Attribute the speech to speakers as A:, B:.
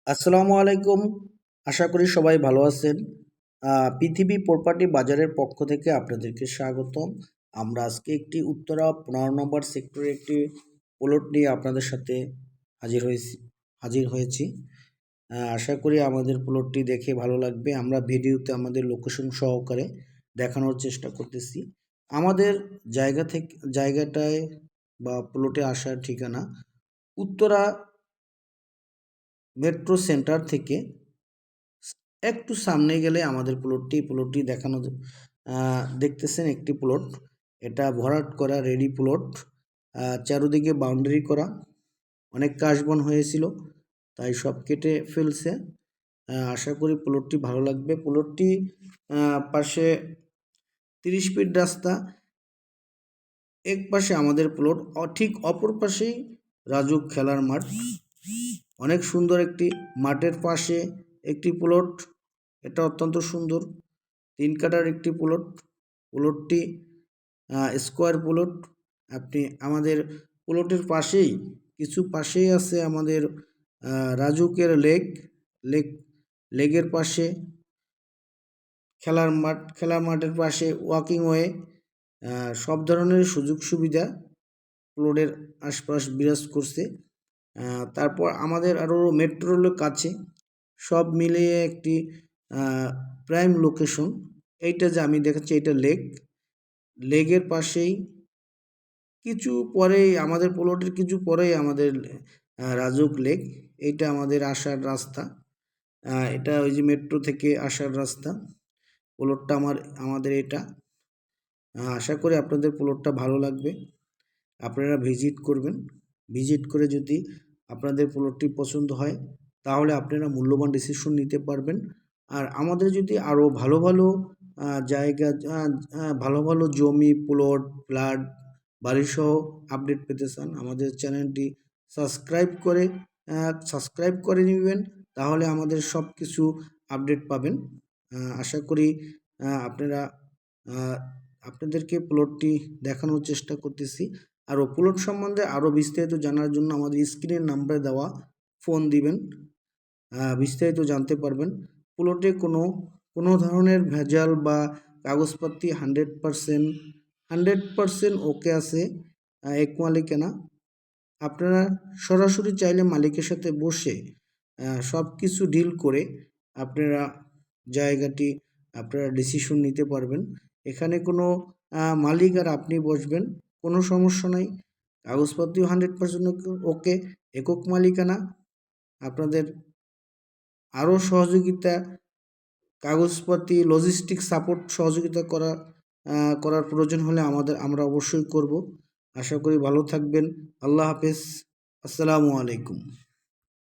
A: আসসালামু আলাইকুম। আশা করি সবাই ভালো আছেন। পৃথিবী প্রপার্টি বাজারের পক্ষ থেকে আপনাদেরকে স্বাগতম। আমরা আজকে একটি উত্তরা 15 নম্বর সেক্টরে একটি প্লট নিয়ে আপনাদের সাথে হাজির হয়েছি। আশা করি আমাদের প্লটটি দেখে ভালো লাগবে। আমরা ভিডিওতে আমাদের লোকেশন সহকারে দেখানোর চেষ্টা করতেছি। আমাদের জায়গাটায় বা প্লটে আসার ঠিকানা উত্তরা মেট্রো সেন্টার থেকে একটু সামনে গেলে আমাদের প্লটটি দেখানো দেখতেছেন একটি প্লট। এটা ভরাট করা রেডি প্লট। চারদিকে বাউন্ডারি করা, অনেক কাশবন হয়েছিল তাই সব কেটে ফেলছে। আশা করি প্লটটি ভালো লাগবে। প্লটটি পাশে 30 ফিট রাস্তা, এক পাশে আমাদের প্লট, ঠিক অপর পাশেই রাজুক খেলার মাঠ। অনেক সুন্দর একটি মাঠের পাশে একটি প্লট। এটা অত্যন্ত সুন্দর 3 কাঠার একটি প্লটটি স্কোয়ার প্লট। আপনি আমাদের প্লটের পাশেই আছে আমাদের রাজুকের লেগের পাশে খেলার মাঠের পাশে ওয়াকিং ওয়ে, সব ধরনের সুযোগ সুবিধা প্লটের আশপাশ বিরাজ করছে। তারপর আমাদের আরও মেট্রো রেলের কাছে, সব মিলিয়ে একটি প্রাইম লোকেশন। এইটা যে আমি দেখাচ্ছি এটা লেগের পাশেই কিছু পরেই আমাদের প্লটের কিছু পরেই আমাদের রাজুক লেক। এইটা আমাদের আসার রাস্তা। এটা ওই যে মেট্রো থেকে আসার রাস্তা। প্লটটা আমাদের এটা। আশা করি আপনাদের প্লটটা ভালো লাগবে। আপনারা ভিজিট করবেন। ভিজিট করে যদি আপনাদের প্লটটি পছন্দ হয় তাহলে আপনারা মূল্যবান ডিসিশন নিতে পারবেন। আর আমাদের যদি আরও ভালো ভালো জায়গা, ভালো ভালো জমি, প্লট, ফ্ল্যাট, বাড়িসহ আপডেট পেতে চান, আমাদের চ্যানেলটি সাবস্ক্রাইব করে নেবেন। তাহলে আমাদের সব কিছু আপডেট পাবেন। আশা করি আপনাদেরকে প্লটটি দেখানোর চেষ্টা করতেছি। আর প্লট সম্বন্ধে আরও বিস্তারিত জানার জন্য আমাদের স্ক্রিনের নাম্বারে দেওয়া ফোন দিবেন, বিস্তারিত জানতে পারবেন। প্লটে কোনো ধরনের ভেজাল বা কাগজপত্র 100% ওকে আছে, এক মালিকানা। আপনারা সরাসরি চাইলে মালিকের সাথে বসে সব কিছু ডিল করে আপনারা ডিসিশন নিতে পারবেন। এখানে কোনো মালিক আর আপনি বসবেন, কোনো সমস্যা নাই। কাগজপত্র 100% ওকে, একক মালিকানা। আপনাদের আরও সহযোগিতা, কাগজপত্র, লজিস্টিক সাপোর্ট সহযোগিতা করার প্রয়োজন হলে আমরা অবশ্যই করব। আশা করি ভালো থাকবেন। আল্লাহ হাফেজ। আসসালামু আলাইকুম।